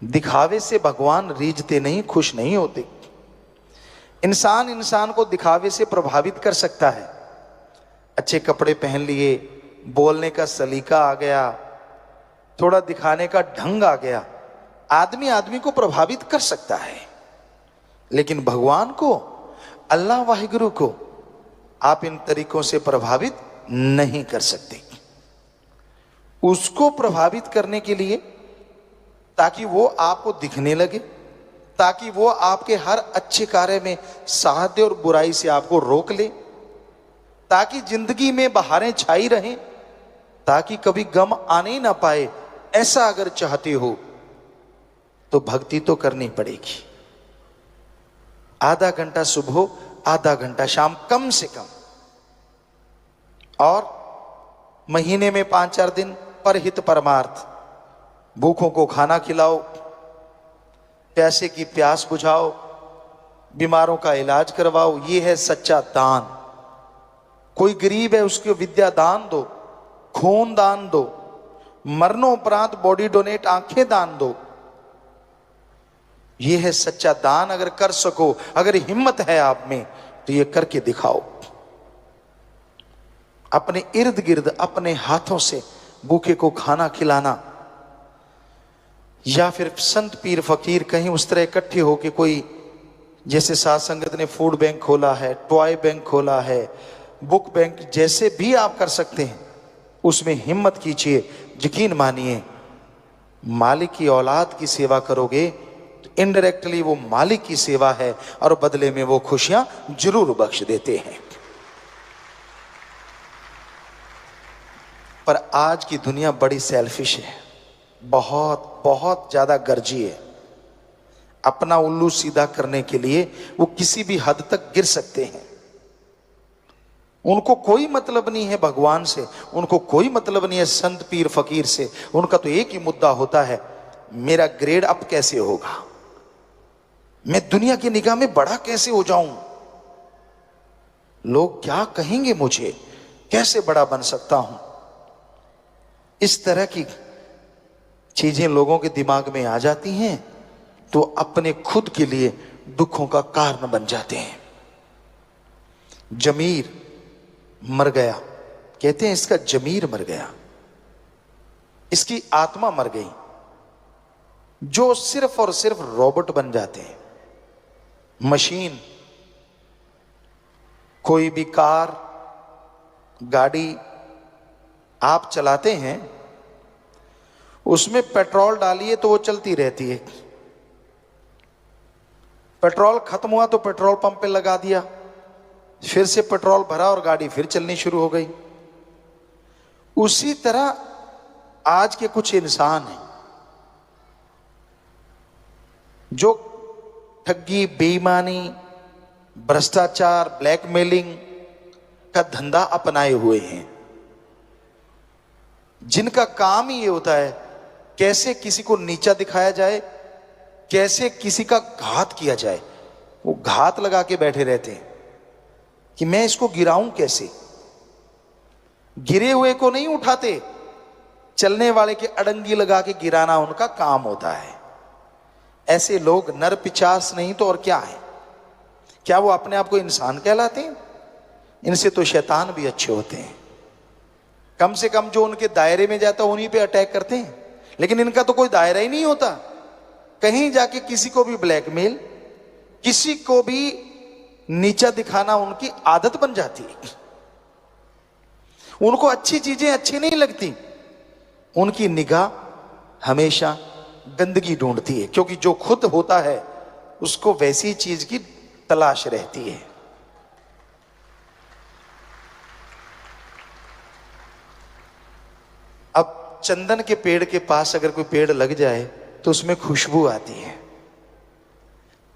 दिखावे से भगवान रीझते नहीं, खुश नहीं होते। इंसान इंसान को दिखावे से प्रभावित कर सकता है। अच्छे कपड़े पहन लिए, बोलने का सलीका आ गया, थोड़ा दिखाने का ढंग आ गया, आदमी आदमी को प्रभावित कर सकता है। लेकिन भगवान को, अल्लाह वाहिगुरु को आप इन तरीकों से प्रभावित नहीं कर सकते। उसको प्रभावित करने के लिए, ताकि वो आपको दिखने लगे, ताकि वो आपके हर अच्छे कार्य में साथ दे और बुराई से आपको रोक ले, ताकि जिंदगी में बहारें छाई रहें, ताकि कभी गम आने ही ना पाए, ऐसा अगर चाहते हो तो भक्ति तो करनी पड़ेगी। आधा घंटा सुबह, आधा घंटा शाम कम से कम, और महीने में 5-4 दिन परहित परमार्थ, भूखों को खाना खिलाओ, प्यासे की प्यास बुझाओ, बीमारों का इलाज करवाओ। ये है सच्चा दान। कोई गरीब है उसको विद्या दान दो, खून दान दो, मरणोपरांत बॉडी डोनेट, आंखें दान दो। ये है सच्चा दान। अगर कर सको, अगर हिम्मत है आप में, तो ये करके दिखाओ। अपने इर्द गिर्द अपने हाथों से भूखे को खाना खिलाना, या फिर संत पीर फकीर कहीं उस तरह इकट्ठे होके कोई, जैसे साध संगत ने फूड बैंक खोला है, टॉय बैंक खोला है, बुक बैंक, जैसे भी आप कर सकते हैं उसमें हिम्मत कीजिए। यकीन मानिए, मालिक की औलाद की सेवा करोगे तो इनडायरेक्टली वो मालिक की सेवा है, और बदले में वो खुशियां जरूर बख्श देते हैं। पर आज की दुनिया बड़ी सेल्फिश है, बहुत बहुत ज्यादा गर्जी है। अपना उल्लू सीधा करने के लिए वो किसी भी हद तक गिर सकते हैं। उनको कोई मतलब नहीं है भगवान से, उनको कोई मतलब नहीं है संत पीर फकीर से। उनका तो एक ही मुद्दा होता है, मेरा ग्रेड अप कैसे होगा, मैं दुनिया की निगाह में बड़ा कैसे हो जाऊं, लोग क्या कहेंगे मुझे, कैसे बड़ा बन सकता हूं। इस तरह की चीजें लोगों के दिमाग में आ जाती हैं तो अपने खुद के लिए दुखों का कारण बन जाते हैं। जमीर मर गया, कहते हैं इसका जमीर मर गया, इसकी आत्मा मर गई। जो सिर्फ और सिर्फ रोबोट बन जाते हैं, मशीन। कोई भी कार गाड़ी आप चलाते हैं, उसमें पेट्रोल डालिए तो वो चलती रहती है। पेट्रोल खत्म हुआ तो पेट्रोल पंप पे लगा दिया, फिर से पेट्रोल भरा और गाड़ी फिर चलनी शुरू हो गई। उसी तरह आज के कुछ इंसान हैं जो ठगी, बेईमानी, भ्रष्टाचार, ब्लैकमेलिंग का धंधा अपनाए हुए हैं, जिनका काम ही ये होता है कैसे किसी को नीचा दिखाया जाए, कैसे किसी का घात किया जाए। वो घात लगा के बैठे रहते हैं कि मैं इसको गिराऊं कैसे। गिरे हुए को नहीं उठाते, चलने वाले के अड़ंगी लगा के गिराना उनका काम होता है। ऐसे लोग नर पिचास नहीं तो और क्या है। क्या वो अपने आप को इंसान कहलाते हैं? इनसे तो शैतान भी अच्छे होते हैं। कम से कम जो उनके दायरे में जाता है उन्हीं पे अटैक करते हैं, लेकिन इनका तो कोई दायरा ही नहीं होता। कहीं जाके किसी को भी ब्लैकमेल, किसी को भी नीचा दिखाना उनकी आदत बन जाती है। उनको अच्छी चीजें अच्छी नहीं लगती, उनकी निगाह हमेशा गंदगी ढूंढती है, क्योंकि जो खुद होता है उसको वैसी चीज की तलाश रहती है। अब चंदन के पेड़ के पास अगर कोई पेड़ लग जाए तो उसमें खुशबू आती है।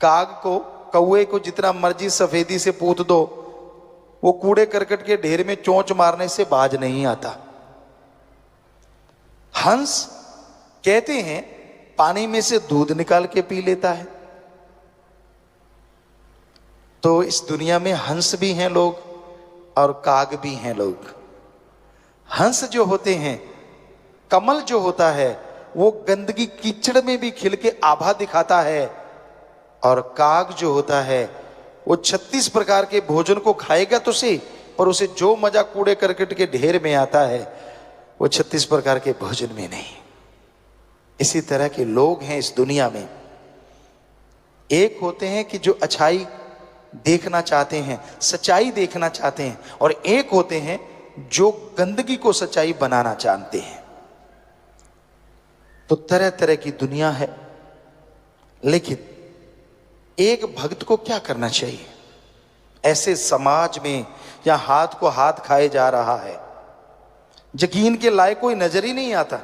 काग को, कौवे को जितना मर्जी सफेदी से पूत दो, वो कूड़े करकट के ढेर में चोंच मारने से बाज नहीं आता। हंस कहते हैं पानी में से दूध निकाल के पी लेता है। तो इस दुनिया में हंस भी हैं लोग और काग भी हैं लोग। हंस जो होते हैं, कमल जो होता है, वो गंदगी कीचड़ में भी खिल के आभा दिखाता है। और काग जो होता है वो 36 प्रकार के भोजन को खाएगा तो सही, पर उसे जो मजा कूड़े करकट के ढेर में आता है वो 36 प्रकार के भोजन में नहीं। इसी तरह के लोग हैं इस दुनिया में। एक होते हैं कि जो अच्छाई देखना चाहते हैं, सच्चाई देखना चाहते हैं, और एक होते हैं जो गंदगी को सच्चाई बनाना जानते हैं। तो तरह तरह की दुनिया है। लेकिन एक भक्त को क्या करना चाहिए ऐसे समाज में या हाथ को हाथ खाए जा रहा है, यकीन के लायक कोई नजर ही नहीं आता।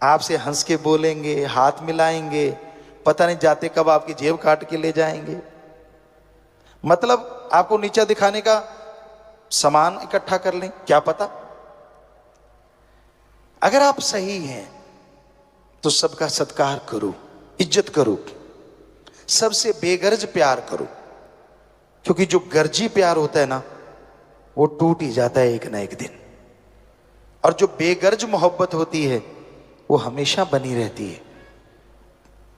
आपसे हंस के बोलेंगे, हाथ मिलाएंगे, पता नहीं जाते कब आपकी जेब काट के ले जाएंगे। मतलब आपको नीचा दिखाने का सामान इकट्ठा कर लें, क्या पता। अगर आप सही हैं तो सबका सत्कार करो, इज्जत करो, सबसे बेगर्ज प्यार करो, क्योंकि जो गर्जी प्यार होता है ना वो टूट ही जाता है एक ना एक दिन, और जो बेगर्ज मोहब्बत होती है वो हमेशा बनी रहती है।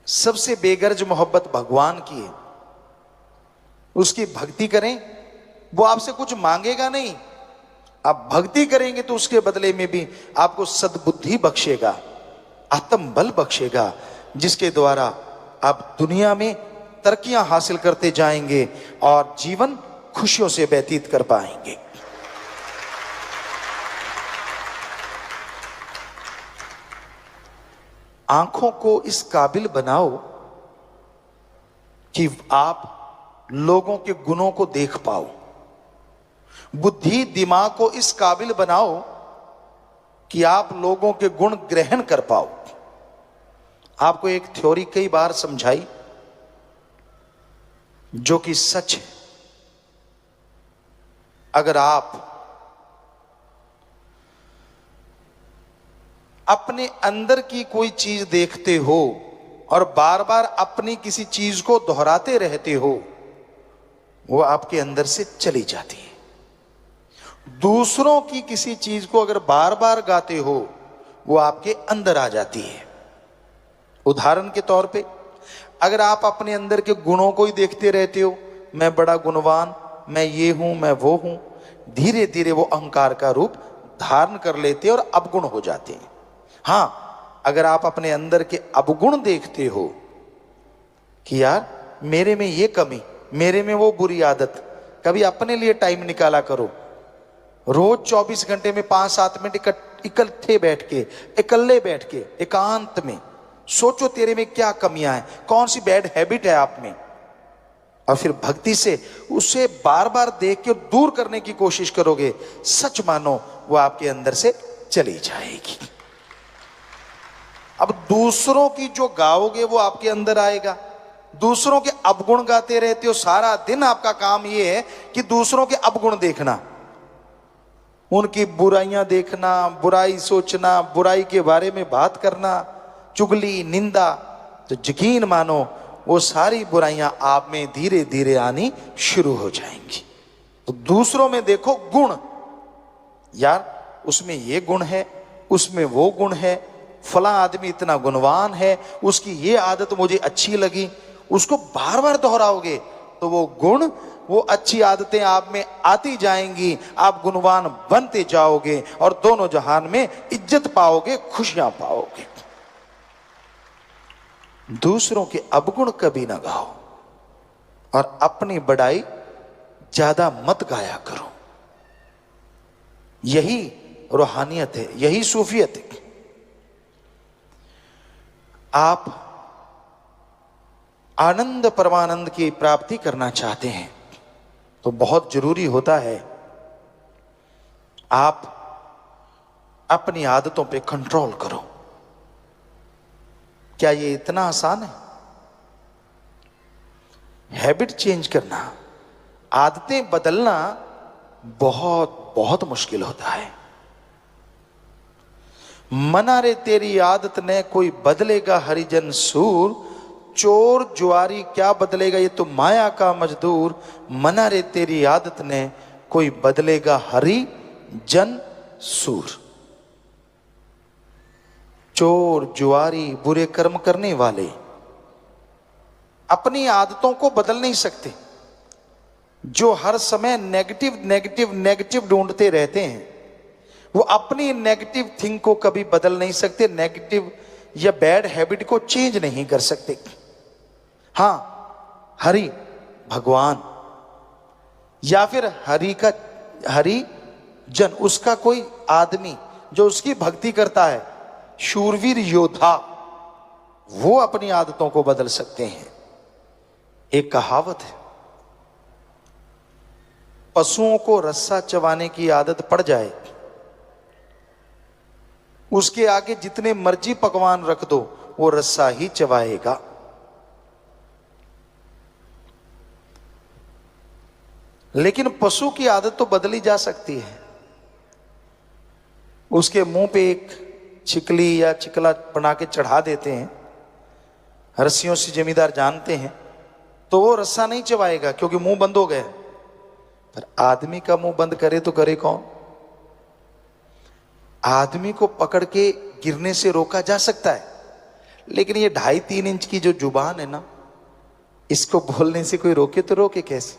सबसे बेगर्ज मोहब्बत भगवान की है। उसकी भक्ति करें, वो आपसे कुछ मांगेगा नहीं। आप भक्ति करेंगे तो उसके बदले में भी आपको सद्बुद्धि बख्शेगा, आत्मबल बख्शेगा, जिसके द्वारा आप दुनिया में तरक्कियां हासिल करते जाएंगे और जीवन खुशियों से व्यतीत कर पाएंगे। आंखों को इस काबिल बनाओ कि आप लोगों के गुणों को देख पाओ। बुद्धि दिमाग को इस काबिल बनाओ कि आप लोगों के गुण ग्रहण कर पाओ। आपको एक थ्योरी कई बार समझाई जो कि सच है। अगर आप अपने अंदर की कोई चीज देखते हो और बार बार अपनी किसी चीज को दोहराते रहते हो, वो आपके अंदर से चली जाती है। दूसरों की किसी चीज को अगर बार बार गाते हो, वो आपके अंदर आ जाती है। उदाहरण के तौर पे, अगर आप अपने अंदर के गुणों को ही देखते रहते हो, मैं बड़ा गुणवान, मैं ये हूं, मैं वो हूं, धीरे धीरे वो अहंकार का रूप धारण कर लेते हैं और अवगुण हो जाते हैं। हां, अगर आप अपने अंदर के अवगुण देखते हो कि यार मेरे में ये कमी, मेरे में वो बुरी आदत, कभी अपने लिए टाइम निकाला करो। रोज 24 घंटे में 5-7 मिनट इकट्ठे बैठ के, इकल्ले बैठ के, एकांत में सोचो तेरे में क्या कमियां हैं, कौन सी बैड हैबिट है आप में, और फिर भक्ति से उसे बार बार देख के दूर करने की कोशिश करोगे। सच मानो वो आपके अंदर से चली जाएगी। अब दूसरों की जो गाओगे वो आपके अंदर आएगा। दूसरों के अवगुण गाते रहते हो, सारा दिन आपका काम ये है कि दूसरों के अवगुण देखना, उनकी बुराइयां देखना, बुराई सोचना, बुराई के बारे में बात करना, चुगली, निंदा। तो यकीन मानो वो सारी बुराइयां आप में धीरे धीरे आनी शुरू हो जाएंगी। तो दूसरों में देखो गुण, यार उसमें ये गुण है, उसमें वो गुण है, फला आदमी इतना गुणवान है, उसकी ये आदत मुझे अच्छी लगी। उसको बार बार दोहराओगे तो वो गुण, वो अच्छी आदतें आप में आती जाएंगी, आप गुणवान बनते जाओगे और दोनों जहान में इज्जत पाओगे, खुशियां पाओगे। दूसरों के अवगुण कभी ना गाओ और अपनी बड़ाई ज्यादा मत गाया करो। यही रूहानियत है, यही सूफियत है। आप आनंद परमानंद की प्राप्ति करना चाहते हैं तो बहुत जरूरी होता है आप अपनी आदतों पे कंट्रोल करो। क्या ये इतना आसान है? हैबिट चेंज करना, आदतें बदलना बहुत बहुत मुश्किल होता है। मना रे तेरी आदत ने कोई बदलेगा हरिजन सूर, चोर जुआरी क्या बदलेगा ये तो माया का मजदूर। मना रे तेरी आदत ने कोई बदलेगा हरि जन सूर। चोर, जुआरी, बुरे कर्म करने वाले अपनी आदतों को बदल नहीं सकते। जो हर समय नेगेटिव नेगेटिव नेगेटिव ढूंढते रहते हैं, वो अपनी नेगेटिव थिंग को कभी बदल नहीं सकते, नेगेटिव या बैड हैबिट को चेंज नहीं कर सकते। हां, हरि भगवान या फिर हरि जन, उसका कोई आदमी जो उसकी भक्ति करता है, शूरवीर योद्धा, वो अपनी आदतों को बदल सकते हैं। एक कहावत है, पशुओं को रस्सा चबाने की आदत पड़ जाए, उसके आगे जितने मर्जी पकवान रख दो, वो रस्सा ही चबाएगा। लेकिन पशु की आदत तो बदली जा सकती है। उसके मुंह पे एक छिकली या चिकला बना के चढ़ा देते हैं, रस्सियों से जमींदार जानते हैं, तो वो रस्सा नहीं चबाएगा क्योंकि मुंह बंद हो गया। पर आदमी का मुंह बंद करे तो करे कौन? आदमी को पकड़ के गिरने से रोका जा सकता है, लेकिन ये 2.5-3 इंच की जो जुबान है ना, इसको बोलने से कोई रोके तो रोके कैसे?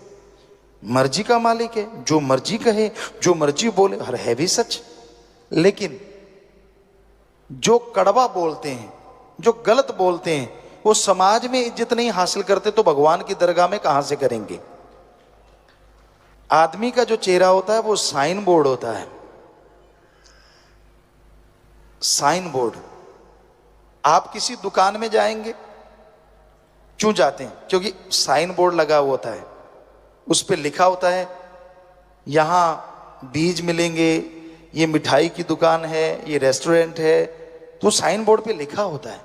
मर्जी का मालिक है, जो मर्जी कहे, जो मर्जी बोले, हर है भी सच। लेकिन जो कड़वा बोलते हैं, जो गलत बोलते हैं, वो समाज में इज्जत नहीं हासिल करते, तो भगवान की दरगाह में कहां से करेंगे? आदमी का जो चेहरा होता है वो साइन बोर्ड होता है। Sign board. आप किसी दुकान में जाएंगे, क्यों जाते हैं? क्योंकि साइन बोर्ड लगा हुआ होता है, उस पर लिखा होता है यहां बीज मिलेंगे, ये मिठाई की दुकान है, ये रेस्टोरेंट है, तो साइन बोर्ड पे लिखा होता है।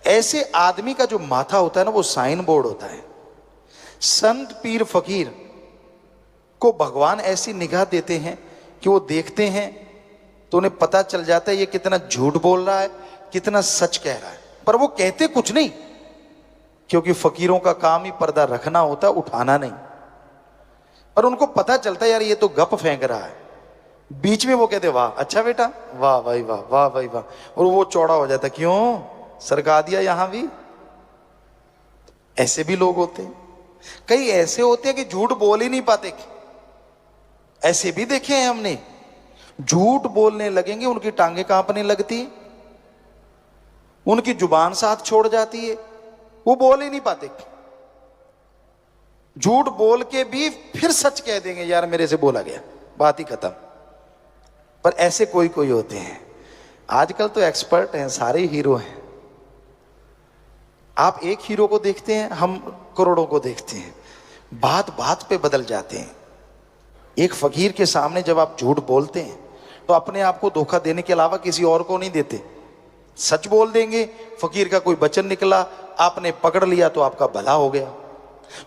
ऐसे आदमी का जो माथा होता है ना, वो साइन बोर्ड होता है। संत पीर फकीर को भगवान ऐसी निगाह देते हैं कि वो देखते हैं तो उन्हें पता चल जाता है ये कितना झूठ बोल रहा है, कितना सच कह रहा है। पर वो कहते कुछ नहीं, क्योंकि फकीरों का काम ही पर्दा रखना होता है, उठाना नहीं। पर उनको पता चलता है यार ये तो गप फेंक रहा है। बीच में वो कहते वाह अच्छा बेटा, वाह भाई वाह, वाह भाई वाह, और वो चौड़ा हो जाता, क्यों सरका दिया यहां भी। ऐसे भी लोग होते हैं। कई ऐसे होते हैं कि झूठ बोल ही नहीं पाते। ऐसे भी देखे हैं हमने, झूठ बोलने लगेंगे उनकी टांगे कांपने लगती, उनकी जुबान साथ छोड़ जाती है, वो बोल ही नहीं पाते। झूठ बोल के भी फिर सच कह देंगे, यार मेरे से बोला गया, बात ही खत्म। पर ऐसे कोई कोई होते हैं। आजकल तो एक्सपर्ट हैं, सारे हीरो हैं। आप एक हीरो को देखते हैं, हम करोड़ों को देखते हैं। बात बात पे बदल जाते हैं। एक फकीर के सामने जब आप झूठ बोलते हैं तो अपने आप को धोखा देने के अलावा किसी और को नहीं देते। सच बोल देंगे, फकीर का कोई वचन निकला, आपने पकड़ लिया तो आपका भला हो गया।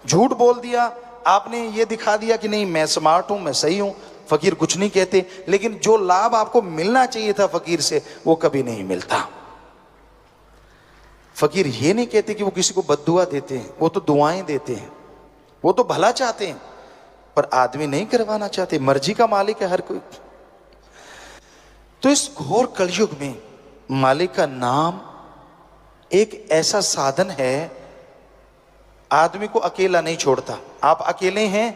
झूठ बोल दिया, आपने ये दिखा दिया कि नहीं मैं स्मार्ट हूं, मैं सही हूं, फकीर कुछ नहीं कहते। लेकिन जो लाभ आपको मिलना चाहिए था फकीर से, वो कभी नहीं मिलता। फकीर ये नहीं कहते कि वो किसी को बद्दुआ देते हैं, वो तो दुआएं देते हैं, वो तो भला चाहते हैं। पर आदमी नहीं करवाना चाहते, मर्जी का मालिक है हर कोई। तो इस घोर कलयुग में मालिक का नाम एक ऐसा साधन है, आदमी को अकेला नहीं छोड़ता। आप अकेले हैं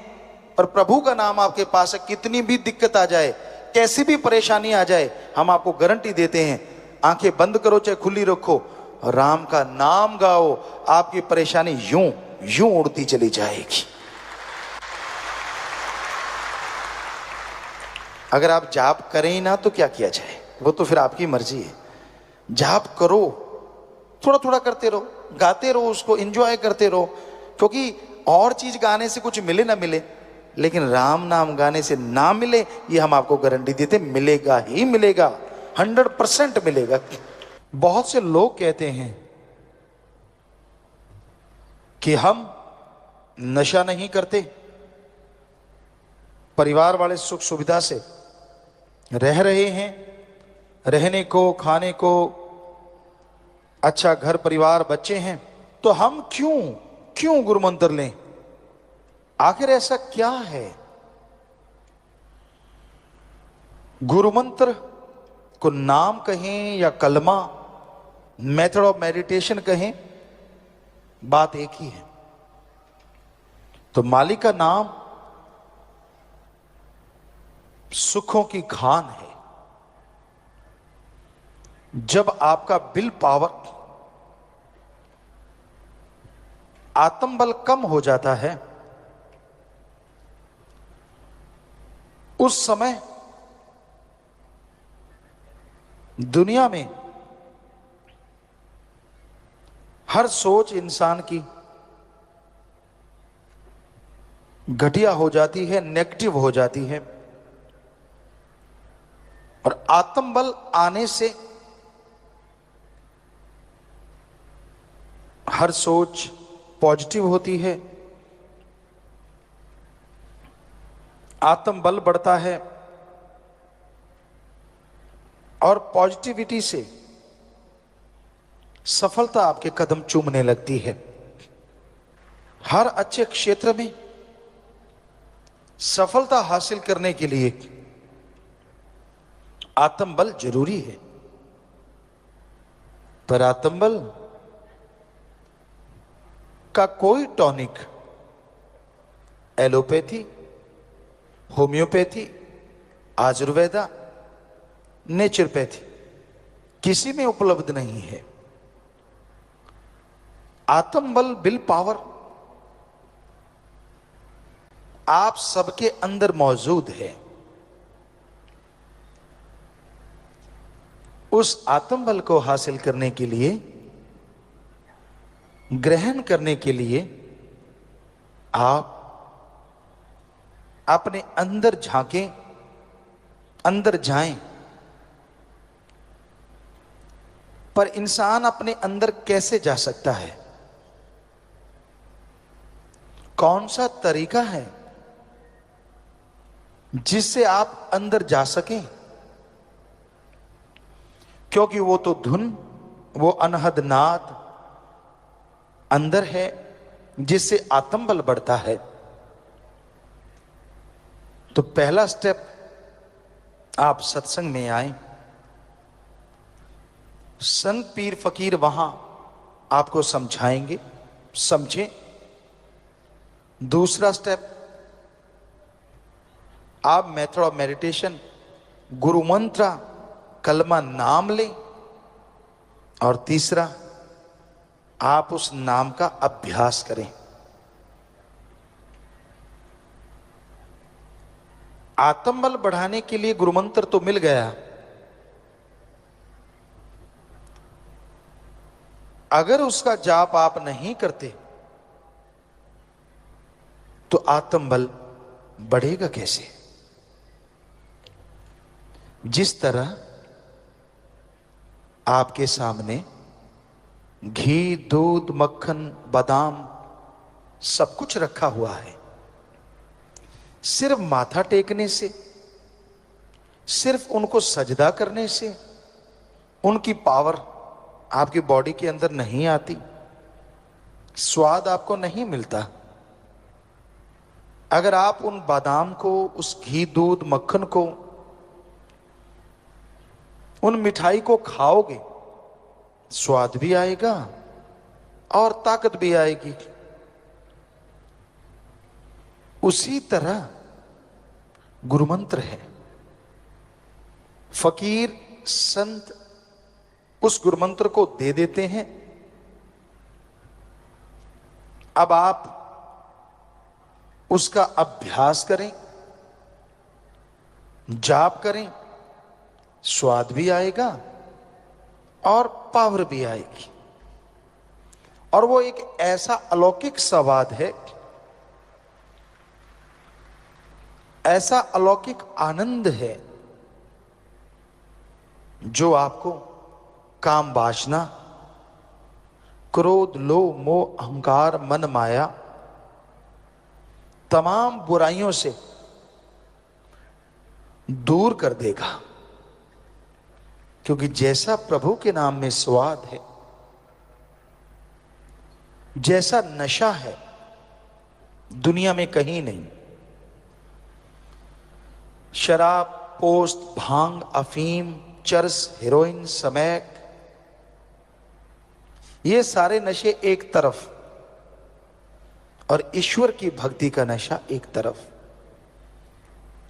पर प्रभु का नाम आपके पास है, कितनी भी दिक्कत आ जाए, कैसी भी परेशानी आ जाए, हम आपको गारंटी देते हैं, आंखें बंद करो चाहे खुली रखो, राम का नाम गाओ, आपकी परेशानी यूं यूं उड़ती चली जाएगी। अगर आप जाप करें ही ना तो क्या किया जाए, वो तो फिर आपकी मर्जी है। जाप करो, थोड़ा थोड़ा करते रहो, गाते रहो, उसको एंजॉय करते रहो। क्योंकि और चीज गाने से कुछ मिले ना मिले, लेकिन राम नाम गाने से ना मिले, ये हम आपको गारंटी देते, मिलेगा ही मिलेगा, 100% मिलेगा। बहुत से लोग कहते हैं कि हम नशा नहीं करते, परिवार वाले सुख सुविधा से रह रहे हैं, रहने को खाने को अच्छा घर परिवार बच्चे हैं, तो हम क्यों गुरु मंत्र लें? आखिर ऐसा क्या है? गुरु मंत्र को नाम कहें या कलमा, मेथड ऑफ मेडिटेशन कहें, बात एक ही है। तो मालिक का नाम सुखों की खान है। जब आपका विल पावर, आत्मबल कम हो जाता है, उस समय दुनिया में हर सोच इंसान की घटिया हो जाती है, नेगेटिव हो जाती है। और आत्मबल आने से हर सोच पॉजिटिव होती है, आत्मबल बढ़ता है और पॉजिटिविटी से सफलता आपके कदम चूमने लगती है। हर अच्छे क्षेत्र में सफलता हासिल करने के लिए आत्मबल जरूरी है। पर आत्मबल का कोई tonic allopathy, homeopathy, Ayurveda, naturopathy किसी में उपलब्ध नहीं है। आत्मबल, विल पावर आप सबके अंदर मौजूद है। उस आत्मबल को हासिल करने के लिए, ग्रहण करने के लिए आप अपने अंदर झांकें, अंदर जाएं। पर इंसान अपने अंदर कैसे जा सकता है? कौन सा तरीका है जिससे आप अंदर जा सकें? क्योंकि वो तो धुन, वो अनहद नाद अंदर है जिससे आत्मबल बढ़ता है। तो पहला स्टेप, आप सत्संग में आए, संत पीर फकीर वहां आपको समझाएंगे, समझें। दूसरा स्टेप, आप मेथड ऑफ मेडिटेशन, गुरु मंत्र, कलमा नाम लें। और तीसरा, आप उस नाम का अभ्यास करें। आत्मबल बढ़ाने के लिए गुरु मंत्र तो मिल गया, अगर उसका जाप आप नहीं करते तो आत्मबल बढ़ेगा कैसे? जिस तरह आपके सामने घी, दूध, मक्खन, बादाम सब कुछ रखा हुआ है, सिर्फ माथा टेकने से, सिर्फ उनको सजदा करने से उनकी पावर आपकी बॉडी के अंदर नहीं आती, स्वाद आपको नहीं मिलता। अगर आप उन बादाम को, उस घी, दूध, मक्खन को, उन मिठाई को खाओगे, स्वाद भी आएगा और ताकत भी आएगी। उसी तरह गुरु मंत्र है। फकीर, संत उस गुरु मंत्र को दे देते हैं। अब आप उसका अभ्यास करें, जाप करें, स्वाद भी आएगा और पावर भी आएगी। और वो एक ऐसा अलौकिक स्वाद है, ऐसा अलौकिक आनंद है जो आपको काम, वासना, क्रोध, लोभ, मोह, अहंकार, मन, माया, तमाम बुराइयों से दूर कर देगा। क्योंकि जैसा प्रभु के नाम में स्वाद है, जैसा नशा है, दुनिया में कहीं नहीं। शराब, पोस्त, भांग, अफीम, चरस, हेरोइन, स्मैक, ये सारे नशे एक तरफ और ईश्वर की भक्ति का नशा एक तरफ।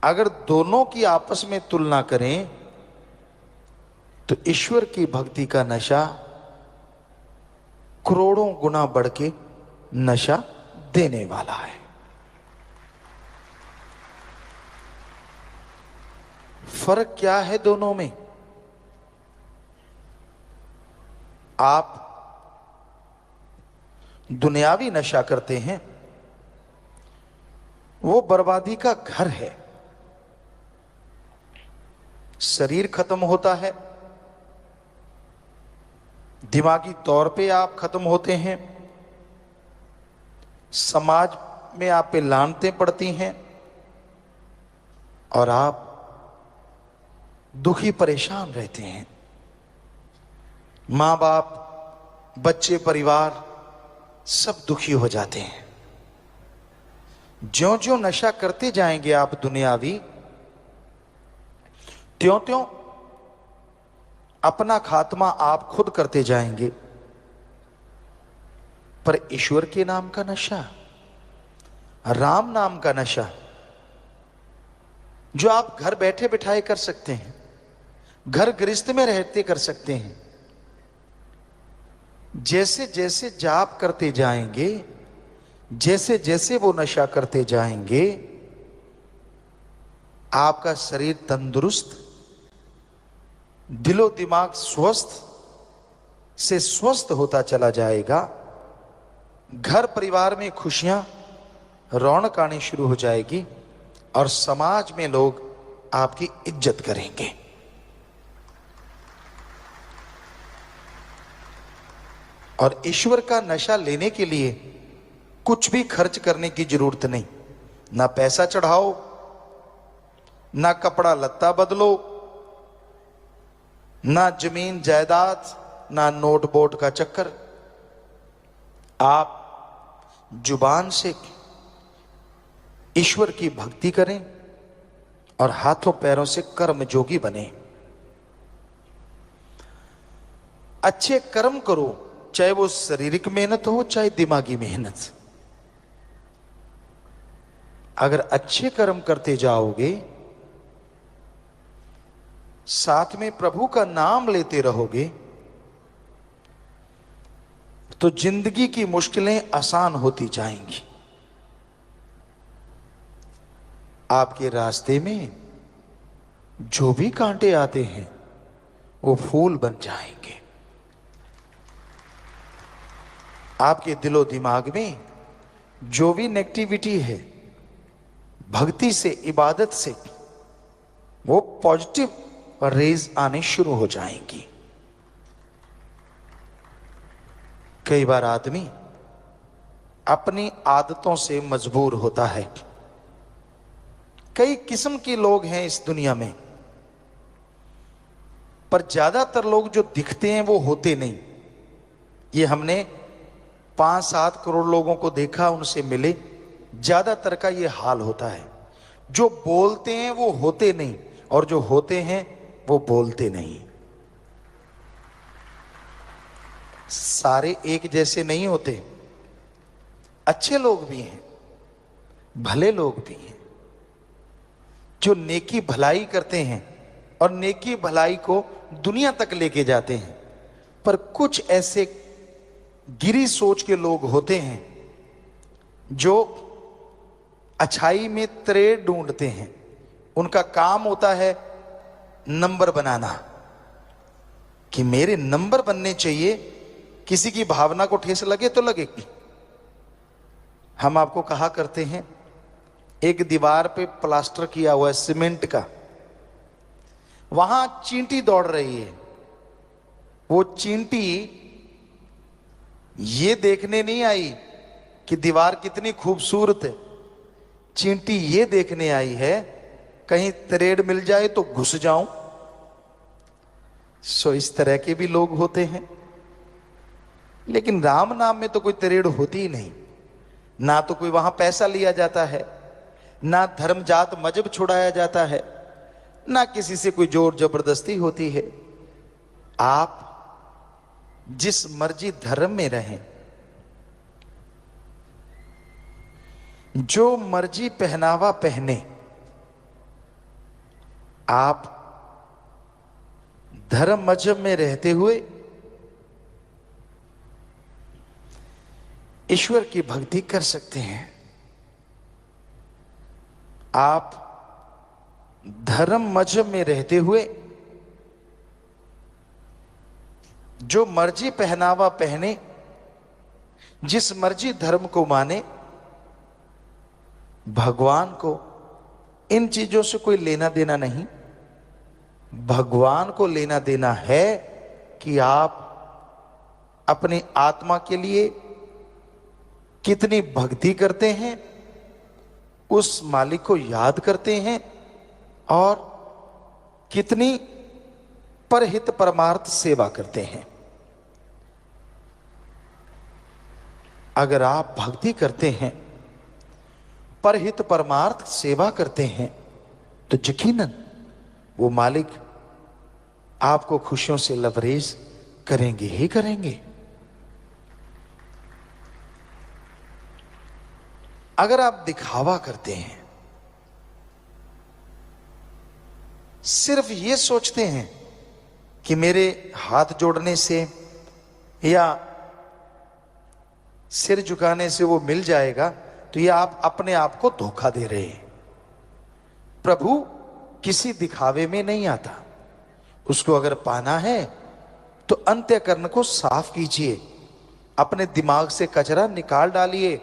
अगर दोनों की आपस में तुलना करें तो ईश्वर की भक्ति का नशा करोड़ों गुना बढ़ के नशा देने वाला है। फर्क क्या है दोनों में? आप दुनियावी नशा करते हैं, वो बर्बादी का घर है। शरीर खत्म होता है, दिमागी तौर पे आप खत्म होते हैं, समाज में आप पे लानतें पड़ती हैं और आप दुखी परेशान रहते हैं। मां बाप, बच्चे, परिवार सब दुखी हो जाते हैं। ज्यों ज्यों नशा करते जाएंगे आप दुनियावी, त्यों त्यों अपना खात्मा आप खुद करते जाएंगे। पर ईश्वर के नाम का नशा, राम नाम का नशा, जो आप घर बैठे बिठाए कर सकते हैं, घर गृहस्थ में रहते कर सकते हैं, जैसे जैसे जाप करते जाएंगे, जैसे जैसे वो नशा करते जाएंगे, आपका शरीर तंदुरुस्त, दिलो दिमाग स्वस्थ से स्वस्थ होता चला जाएगा। घर परिवार में खुशियां, रौनक आनी शुरू हो जाएगी और समाज में लोग आपकी इज्जत करेंगे। और ईश्वर का नशा लेने के लिए कुछ भी खर्च करने की जरूरत नहीं। ना पैसा चढ़ाओ, ना कपड़ा लत्ता बदलो, ना जमीन जायदाद, ना नोट बोट का चक्कर। आप जुबान से ईश्वर की भक्ति करें और हाथों पैरों से कर्म जोगी बने। अच्छे कर्म करो, चाहे वो शारीरिक मेहनत हो चाहे दिमागी मेहनत। अगर अच्छे कर्म करते जाओगे, साथ में प्रभु का नाम लेते रहोगे, तो जिंदगी की मुश्किलें आसान होती जाएंगी। आपके रास्ते में जो भी कांटे आते हैं वो फूल बन जाएंगे। आपके दिलो दिमाग में जो भी नेगेटिविटी है, भक्ति से, इबादत से वो पॉजिटिव रेज आने शुरू हो जाएंगी। कई बार आदमी अपनी आदतों से मजबूर होता है। कई किस्म के लोग हैं इस दुनिया में, पर ज्यादातर लोग जो दिखते हैं वो होते नहीं। ये हमने 5-7 करोड़ लोगों को देखा, उनसे मिले, ज्यादातर का ये हाल होता है। जो बोलते हैं वो होते नहीं और जो होते हैं वो बोलते नहीं। सारे एक जैसे नहीं होते। अच्छे लोग भी हैं, भले लोग भी हैं, जो नेकी भलाई करते हैं और नेकी भलाई को दुनिया तक लेके जाते हैं। पर कुछ ऐसे गिरी सोच के लोग होते हैं जो अच्छाई में त्रेड़ ढूंढते हैं। उनका काम होता है नंबर बनाना, कि मेरे नंबर बनने चाहिए, किसी की भावना को ठेस लगे तो लगेगी। हम आपको कहा करते हैं, एक दीवार पे प्लास्टर किया हुआ है सीमेंट का, वहां चींटी दौड़ रही है। वो चींटी ये देखने नहीं आई कि दीवार कितनी खूबसूरत है, चींटी ये देखने आई है कहीं त्रेड़ मिल जाए तो घुस जाऊं। सो इस तरह के भी लोग होते हैं। लेकिन राम नाम में तो कोई त्रेड़ होती ही नहीं। ना तो कोई वहां पैसा लिया जाता है, ना धर्म जात मजहब छुड़ाया जाता है, ना किसी से कोई जोर जबरदस्ती होती है। आप जिस मर्जी धर्म में रहें, जो मर्जी पहनावा पहने, आप धर्म मजहब में रहते हुए ईश्वर की भक्ति कर सकते हैं। आप धर्म मजहब में रहते हुए जो मर्जी पहनावा पहने, जिस मर्जी धर्म को माने, भगवान को इन चीजों से कोई लेना देना नहीं। भगवान को लेना देना है कि आप अपनी आत्मा के लिए कितनी भक्ति करते हैं, उस मालिक को याद करते हैं और कितनी परहित परमार्थ सेवा करते हैं। अगर आप भक्ति करते हैं, परहित परमार्थ सेवा करते हैं, तो यकीनन वो मालिक आपको खुशियों से लबरेज करेंगे ही करेंगे। अगर आप दिखावा करते हैं, सिर्फ ये सोचते हैं कि मेरे हाथ जोड़ने से या सिर झुकाने से वो मिल जाएगा, तो ये आप अपने आप को धोखा दे रहे हैं। प्रभु किसी दिखावे में नहीं आता। उसको अगर पाना है तो अंतःकरण को साफ कीजिए, अपने दिमाग से कचरा निकाल डालिए,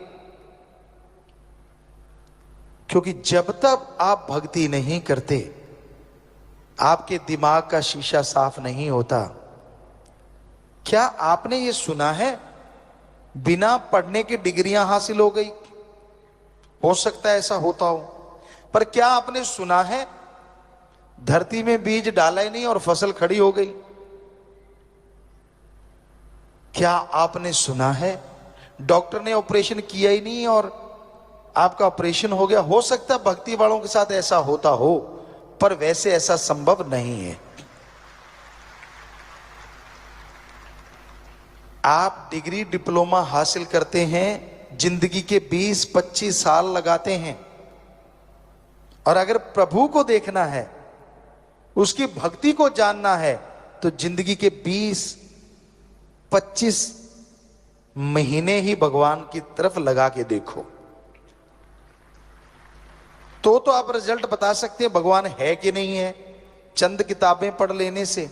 क्योंकि जब तक आप भक्ति नहीं करते, आपके दिमाग का शीशा साफ नहीं होता। क्या आपने ये सुना है बिना पढ़ने की डिग्रियां हासिल हो गई? हो सकता है ऐसा होता हो, पर क्या आपने सुना है धरती में बीज डाला ही नहीं और फसल खड़ी हो गई? क्या आपने सुना है डॉक्टर ने ऑपरेशन किया ही नहीं और आपका ऑपरेशन हो गया? हो सकता है भक्ति वालों के साथ ऐसा होता हो, पर वैसे ऐसा संभव नहीं है। आप डिग्री डिप्लोमा हासिल करते हैं, जिंदगी के 20-25 साल लगाते हैं, और अगर प्रभु को देखना है, उसकी भक्ति को जानना है, तो जिंदगी के 20-25 महीने ही भगवान की तरफ लगा के देखो, तो आप रिजल्ट बता सकते हैं भगवान है कि नहीं है। चंद किताबें पढ़ लेने से,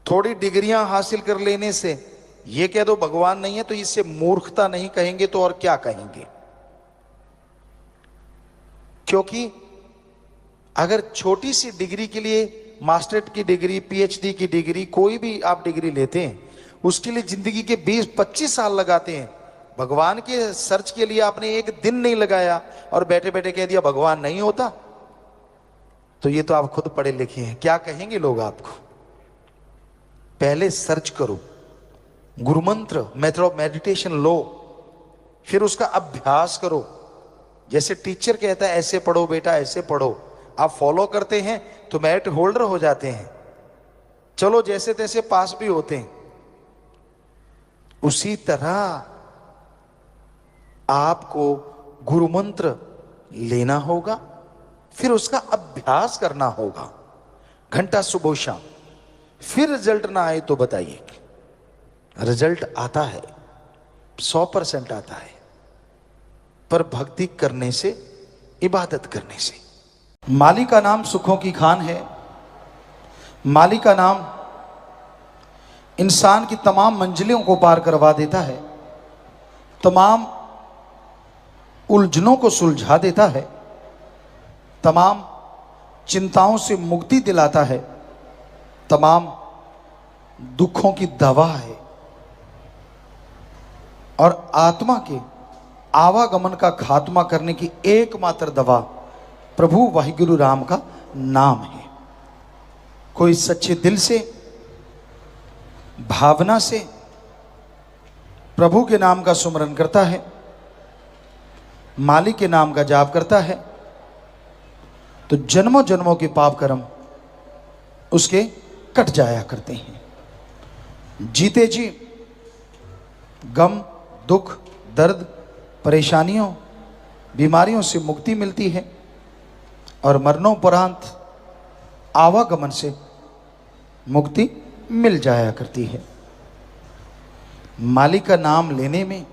थोड़ी डिग्रियां हासिल कर लेने से ये कह दो भगवान नहीं है, तो इससे मूर्खता नहीं कहेंगे तो और क्या कहेंगे? क्योंकि अगर छोटी सी डिग्री के लिए, मास्टरेट की डिग्री, पीएचडी की डिग्री, कोई भी आप डिग्री लेते हैं, उसके लिए जिंदगी के 20-25 साल लगाते हैं। भगवान के सर्च के लिए आपने एक दिन नहीं लगाया और बैठे बैठे कह दिया भगवान नहीं होता, तो ये तो आप खुद पढ़े लिखे हैं, क्या कहेंगे लोग आपको? पहले सर्च करो, गुरु मंत्र, मेथड ऑफ मेडिटेशन लो, फिर उसका अभ्यास करो। जैसे टीचर कहता है ऐसे पढ़ो बेटा, ऐसे पढ़ो, आप फॉलो करते हैं तो मेरिट होल्डर हो जाते हैं, चलो जैसे तैसे पास भी होते हैं। उसी तरह आपको गुरु मंत्र लेना होगा, फिर उसका अभ्यास करना होगा, घंटा सुबह शाम। फिर रिजल्ट ना आए तो बताइए। रिजल्ट आता है, 100% आता है, पर भक्ति करने से, इबादत करने से। माली का नाम सुखों की खान है। माली का नाम इंसान की तमाम मंजिलों को पार करवा देता है, तमाम उलझनों को सुलझा देता है, तमाम चिंताओं से मुक्ति दिलाता है, तमाम दुखों की दवा है, और आत्मा के आवागमन का खात्मा करने की एकमात्र दवा प्रभु वाहिगुरु राम का नाम है। कोई सच्चे दिल से, भावना से प्रभु के नाम का सुमरन करता है, मालिक के नाम का जाप करता है, तो जन्मों जन्मों के पाप कर्म उसके कट जाया करते हैं। जीते जी गम, दुख, दर्द, परेशानियों, बीमारियों से मुक्ति मिलती है और मरणोपरांत आवागमन से मुक्ति मिल जाया करती है। मालिक का नाम लेने में,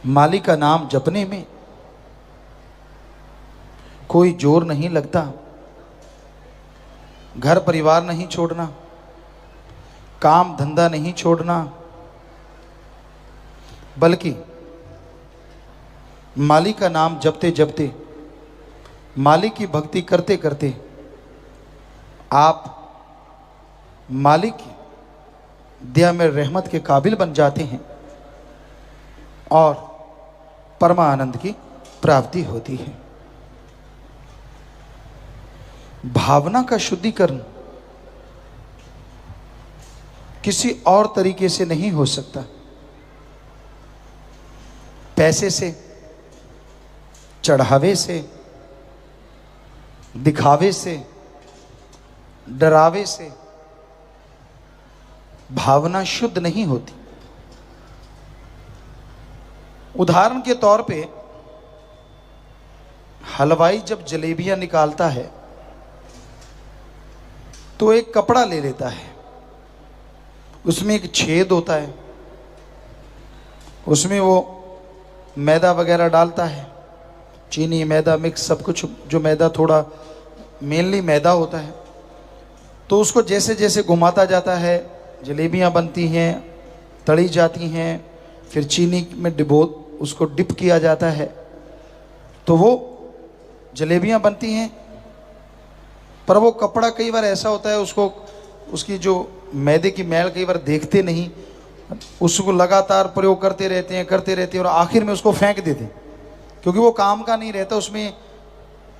मालिक का नाम जपने में कोई जोर नहीं लगता। घर परिवार नहीं छोड़ना, काम धंधा नहीं छोड़ना, बल्कि मालिक का नाम जपते जपते, मालिक की भक्ति करते करते आप मालिक की दया में रहमत के काबिल बन जाते हैं और परमानंद की प्राप्ति होती है। भावना का शुद्धिकरण किसी और तरीके से नहीं हो सकता। पैसे से, चढ़ावे से, दिखावे से, डरावे से भावना शुद्ध नहीं होती। उदाहरण के तौर पे हलवाई जब जलेबियां निकालता है तो एक कपड़ा ले लेता है, उसमें एक छेद होता है, उसमें वो मैदा वगैरह डालता है, चीनी मैदा मिक्स सब कुछ, जो मैदा थोड़ा मेनली मैदा होता है। तो उसको जैसे जैसे घुमाता जाता है, जलेबियां बनती हैं, तली जाती हैं, फिर चीनी में उसको डिप किया जाता है, तो वो जलेबियां बनती हैं। पर वो कपड़ा कई बार ऐसा होता है, उसको उसकी जो मैदे की मैल कई बार देखते नहीं, उसको लगातार प्रयोग करते रहते हैं और आखिर में उसको फेंक देते हैं, क्योंकि वो काम का नहीं रहता। उसमें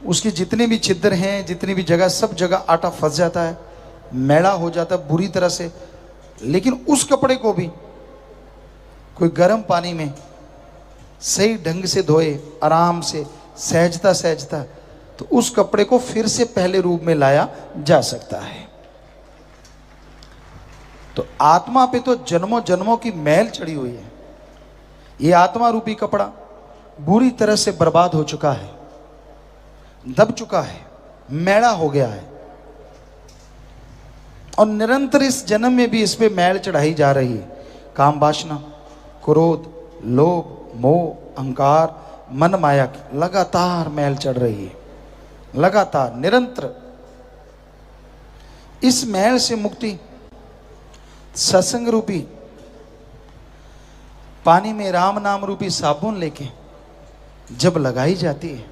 उसकी जितने भी छिद्र हैं, जितनी भी जगह, सब जगह आटा फंस जाता है, मैला हो जाता है बुरी तरह से। लेकिन उस कपड़े को भी कोई गर्म पानी में सही ढंग से धोए, आराम से, सहजता सहजता, तो उस कपड़े को फिर से पहले रूप में लाया जा सकता है। तो आत्मा पे तो जन्मों जन्मों की मैल चढ़ी हुई है। ये आत्मा रूपी कपड़ा बुरी तरह से बर्बाद हो चुका है, दब चुका है, मैला हो गया है, और निरंतर इस जन्म में भी इस पे मैल चढ़ाई जा रही है। काम वासना, क्रोध, लोभ, मोह, अहंकार, मन माया की लगातार मैल चढ़ रही है, लगातार निरंतर। इस मैल से मुक्ति सत्संग रूपी पानी में राम नाम रूपी साबुन लेके जब लगाई जाती है,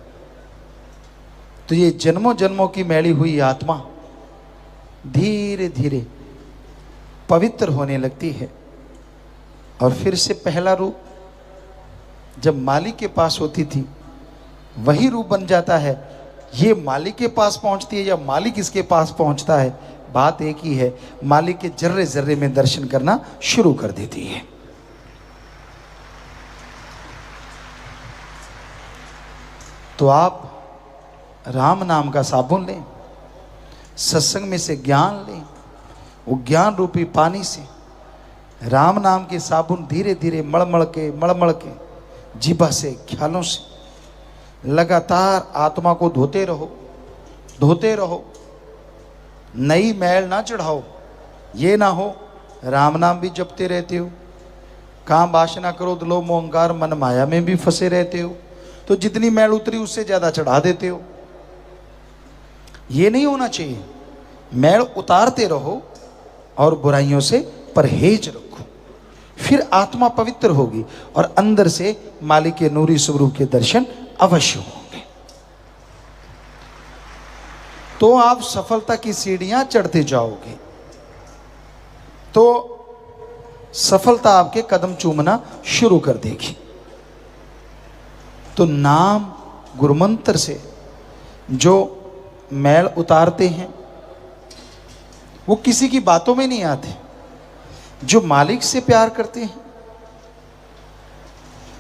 तो ये जन्मों जन्मों की मैली हुई आत्मा धीरे धीरे पवित्र होने लगती है। और फिर से पहला रूप जब मालिक के पास होती थी, वही रूप बन जाता है। ये मालिक के पास पहुंचती है या मालिक इसके पास पहुंचता है, बात एक ही है। मालिक के जर्रे जर्रे में दर्शन करना शुरू कर देती है। तो आप राम नाम का साबुन लें, सत्संग में से ज्ञान लें, वो ज्ञान रूपी पानी से राम नाम के साबुन धीरे धीरे मड़मड़ के जीभा से, ख्यालों से लगातार आत्मा को धोते रहो। नई मैल ना चढ़ाओ। ये ना हो राम नाम भी जपते रहते हो, काम वासना क्रोध लोभ मोह अहंकार मन माया में भी फंसे रहते हो, तो जितनी मैल उतरी उससे ज्यादा चढ़ा देते हो। ये नहीं होना चाहिए। मैल उतारते रहो और बुराइयों से परहेज रखो, फिर आत्मा पवित्र होगी और अंदर से मालिक के नूरी स्वरूप के दर्शन अवश्य होंगे। तो आप सफलता की सीढ़ियां चढ़ते जाओगे, तो सफलता आपके कदम चूमना शुरू कर देगी। तो नाम गुरुमंत्र से जो मैल उतारते हैं वो किसी की बातों में नहीं आते। जो मालिक से प्यार करते हैं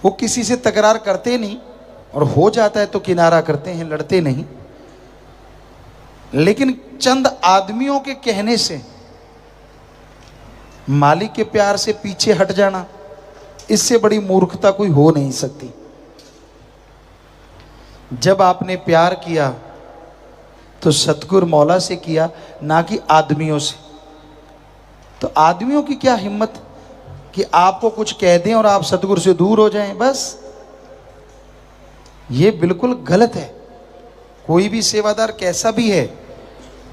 वो किसी से तकरार करते नहीं, और हो जाता है तो किनारा करते हैं, लड़ते नहीं। लेकिन चंद आदमियों के कहने से मालिक के प्यार से पीछे हट जाना, इससे बड़ी मूर्खता कोई हो नहीं सकती। जब आपने प्यार किया तो सतगुरु मौला से किया, ना कि आदमियों से। तो आदमियों की क्या हिम्मत कि आपको कुछ कह दें और आप सतगुरु से दूर हो जाएं, बस। ये बिल्कुल गलत है। कोई भी सेवादार कैसा भी है,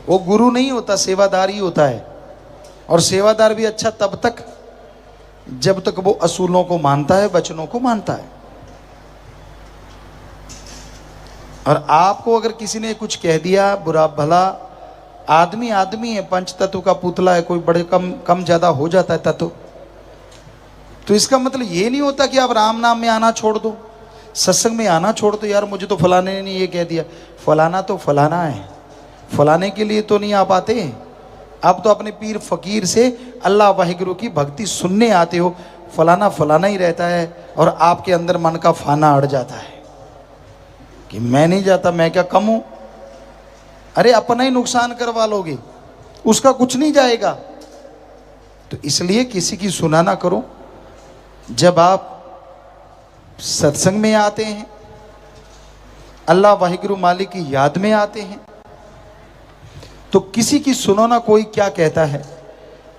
वो गुरु नहीं होता, सेवादार ही होता है। और सेवादार भी अच्छा तब तक जब तक वो असूलों को मानता है, वचनों को मानता है। और आपको अगर किसी ने कुछ कह दिया बुरा भला, आदमी आदमी है, पंच तत्व का पुतला है, कोई बड़े कम ज्यादा हो जाता है तत्व। तो इसका मतलब ये नहीं होता कि आप राम नाम में आना छोड़ दो, सत्संग में आना छोड़ दो। यार मुझे तो फलाने ने ये कह दिया, फलाना तो फलाना है, फलाने के लिए तो नहीं आ पाते। अब तो अपने पीर फकीर से अल्लाह वाहिगुरु की भक्ति सुनने आते हो। फलाना फलाना ही रहता है और आपके अंदर मन का फाना अड़ जाता है कि मैं नहीं जाता, मैं क्या कम हूं। अरे अपना ही नुकसान करवा लोगे, उसका कुछ नहीं जाएगा। तो इसलिए किसी की सुना ना करो। जब आप सत्संग में आते हैं, अल्लाह वाहिगुरु मालिक की याद में आते हैं, तो किसी की सुनो ना कोई क्या कहता है,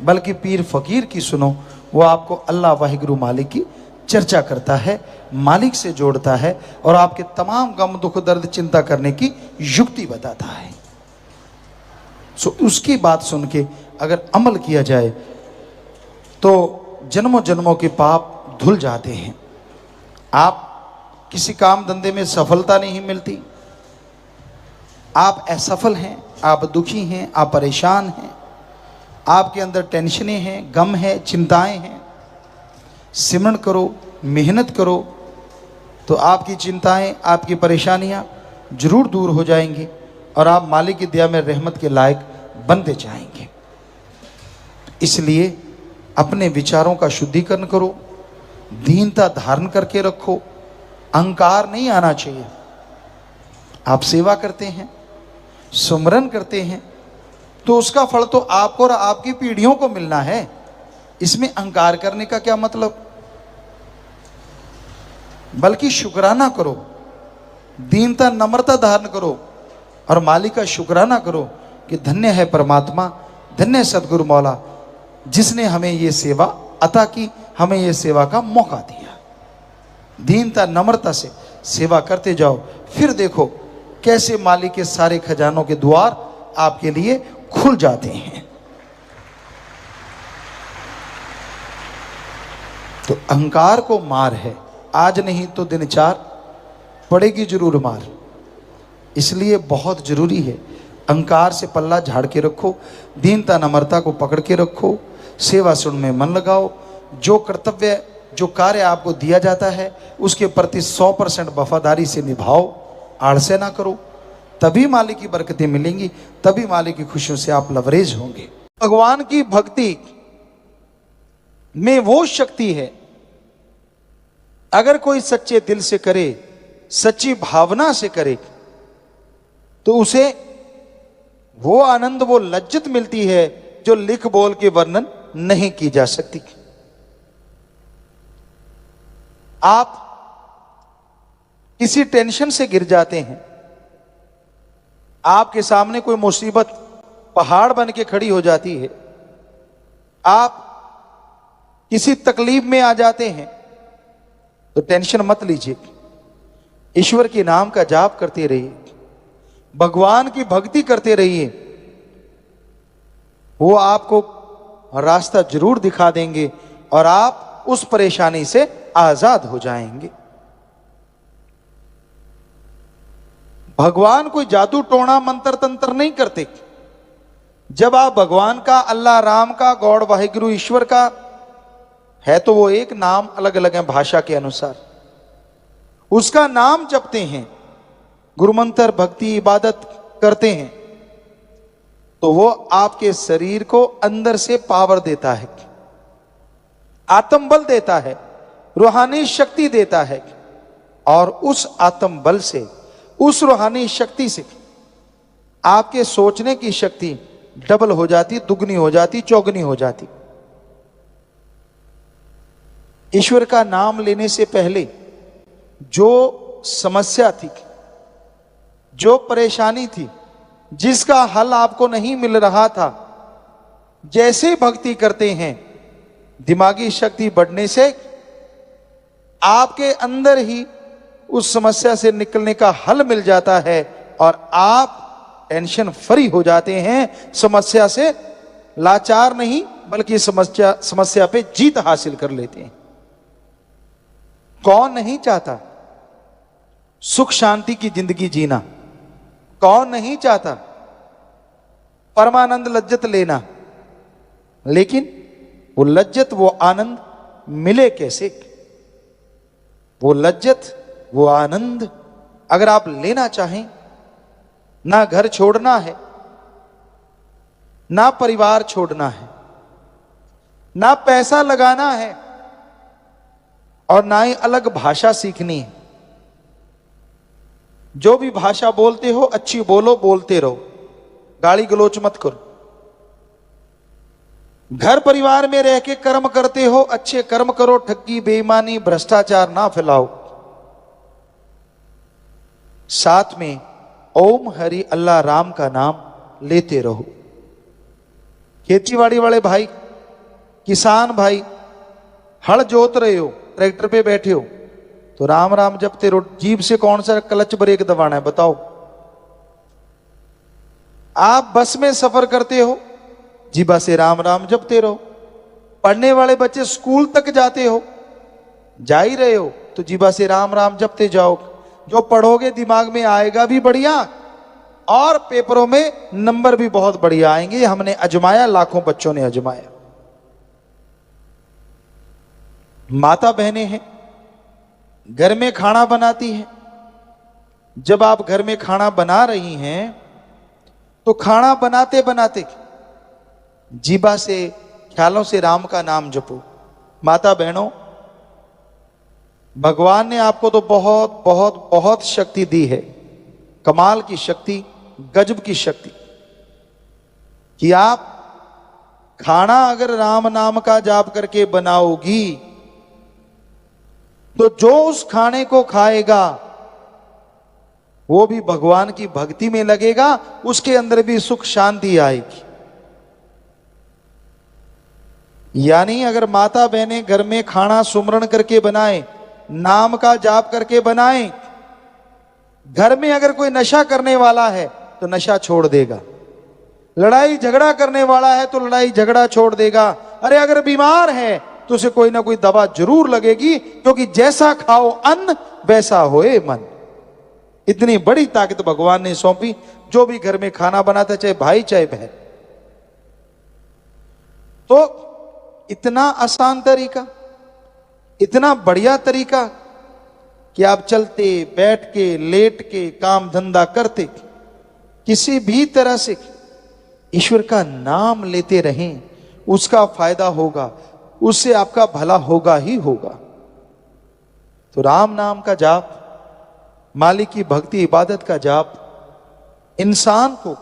बल्कि पीर फकीर की सुनो। वो आपको अल्लाह वाहिगुरु मालिक की चर्चा करता है, मालिक से जोड़ता है और आपके तमाम गम दुख दर्द चिंता करने की युक्ति बताता है। सो उसकी बात सुन के अगर अमल किया जाए तो जन्मों जन्मों के पाप धुल जाते हैं। आप किसी काम धंधे में सफलता नहीं मिलती, आप असफल हैं, आप दुखी हैं, आप परेशान हैं, आपके अंदर टेंशनें हैं, गम है, चिंताएं हैं। सिमरन करो, मेहनत करो, तो आपकी चिंताएं, आपकी परेशानियां जरूर दूर हो जाएंगी और आप मालिक की दया में रहमत के लायक बनते जाएंगे। इसलिए अपने विचारों का शुद्धिकरण करो, दीनता धारण करके रखो, अहंकार नहीं आना चाहिए। आप सेवा करते हैं, सुमरन करते हैं, तो उसका फल तो आपको और आपकी पीढ़ियों को मिलना है। इसमें अहंकार करने का क्या मतलब? बल्कि शुक्राना करो, दीनता नम्रता धारण करो और मालिक का शुक्राना करो कि धन्य है परमात्मा, धन्य है सदगुरु मौला, जिसने हमें ये सेवा अता की, हमें ये सेवा का मौका दिया। दीनता नम्रता से सेवा करते जाओ, फिर देखो कैसे मालिक के सारे खजानों के द्वार आपके लिए खुल जाते हैं। तो अहंकार को मार है, आज नहीं तो दिन चार पड़ेगी जरूर मार। इसलिए बहुत जरूरी है अहंकार से पल्ला झाड़ के रखो, दीनता नम्रता को पकड़ के रखो, सेवा सुन में मन लगाओ। जो कर्तव्य जो कार्य आपको दिया जाता है उसके प्रति 100% वफादारी से निभाओ, आलस्य ना करो, तभी मालिक की बरकतें मिलेंगी, तभी मालिक की खुशियों से आप लवरेज होंगे। भगवान की भक्ति में वो शक्ति है, अगर कोई सच्चे दिल से करे, सच्ची भावना से करे, तो उसे वो आनंद, वो लज्जत मिलती है जो लिख बोल के वर्णन नहीं की जा सकती। आप किसी टेंशन से गिर जाते हैं, आपके सामने कोई मुसीबत पहाड़ बन के खड़ी हो जाती है, आप किसी तकलीफ में आ जाते हैं, तो टेंशन मत लीजिए। ईश्वर के नाम का जाप करते रहिए, भगवान की भक्ति करते रहिए, वो आपको रास्ता जरूर दिखा देंगे और आप उस परेशानी से आजाद हो जाएंगे। भगवान कोई जादू टोना मंत्र तंत्र नहीं करते। जब आप भगवान का, अल्लाह राम का, गॉड वाहिगुरु ईश्वर का है, तो वो एक नाम अलग अलग है भाषा के अनुसार, उसका नाम जपते हैं, गुरु मंत्र भक्ति इबादत करते हैं, तो वो आपके शरीर को अंदर से पावर देता है, आत्म बल देता है, रूहानी शक्ति देता है। और उस आत्म बल से, उस रूहानी शक्ति से आपके सोचने की शक्ति डबल हो जाती, दुगनी हो जाती, चौगनी हो जाती। ईश्वर का नाम लेने से पहले जो समस्या थी, जो परेशानी थी, जिसका हल आपको नहीं मिल रहा था, जैसे भक्ति करते हैं दिमागी शक्ति बढ़ने से आपके अंदर ही उस समस्या से निकलने का हल मिल जाता है और आप टेंशन फ्री हो जाते हैं। समस्या से लाचार नहीं बल्कि समस्या पे जीत हासिल कर लेते हैं। कौन नहीं चाहता सुख शांति की जिंदगी जीना? कौन नहीं चाहता परमानंद लज्जत लेना? लेकिन वो लज्जत, वो आनंद मिले कैसे? वो लज्जत, वो आनंद अगर आप लेना चाहें, ना घर छोड़ना है, ना परिवार छोड़ना है, ना पैसा लगाना है और ना ही अलग भाषा सीखनी है। जो भी भाषा बोलते हो अच्छी बोलो, बोलते रहो, गाली गलोच मत करो। घर परिवार में रह के कर्म करते हो, अच्छे कर्म करो, ठगी बेईमानी भ्रष्टाचार ना फैलाओ। साथ में ओम हरि अल्लाह राम का नाम लेते रहो। खेतीबाड़ी वाले भाई, किसान भाई, हल जोत रहे हो, ट्रैक्टर पे बैठे हो तो राम राम जपते रहो। जीभ से कौन सा क्लच ब्रेक दबाना है बताओ? आप बस में सफर करते हो, जीभा से राम राम जपते रहो। पढ़ने वाले बच्चे स्कूल तक जाते हो, जा ही रहे हो तो जीभा से राम राम जपते जाओ। जो पढ़ोगे दिमाग में आएगा भी बढ़िया और पेपरों में नंबर भी बहुत बढ़िया आएंगे। हमने अजमाया, लाखों बच्चों ने अजमाया। माता बहनें हैं, घर में खाना बनाती हैं। जब आप घर में खाना बना रही हैं तो खाना बनाते बनाते जीभा से, ख्यालों से राम का नाम जपो। माता बहनों, भगवान ने आपको तो बहुत बहुत बहुत शक्ति दी है, कमाल की शक्ति, गजब की शक्ति, कि आप खाना अगर राम नाम का जाप करके बनाओगी तो जो उस खाने को खाएगा वो भी भगवान की भक्ति में लगेगा, उसके अंदर भी सुख शांति आएगी। यानी अगर माता बहनें घर में खाना सुमरण करके बनाए, नाम का जाप करके बनाए, घर में अगर कोई नशा करने वाला है तो नशा छोड़ देगा, लड़ाई झगड़ा करने वाला है तो लड़ाई झगड़ा छोड़ देगा, अरे अगर बीमार है तो उसे कोई ना कोई दवा जरूर लगेगी, क्योंकि जैसा खाओ अन्न वैसा होए मन। इतनी बड़ी ताकत भगवान ने सौंपी। जो भी घर में खाना बनाता, चाहे भाई चाहे बहन, तो इतना आसान तरीका, इतना बढ़िया तरीका कि आप चलते बैठ के लेट के काम धंधा करते किसी भी तरह से ईश्वर का नाम लेते रहें, उसका फायदा होगा, उससे आपका भला होगा ही होगा। तो राम नाम का जाप, मालिक की भक्ति इबादत का जाप इंसान को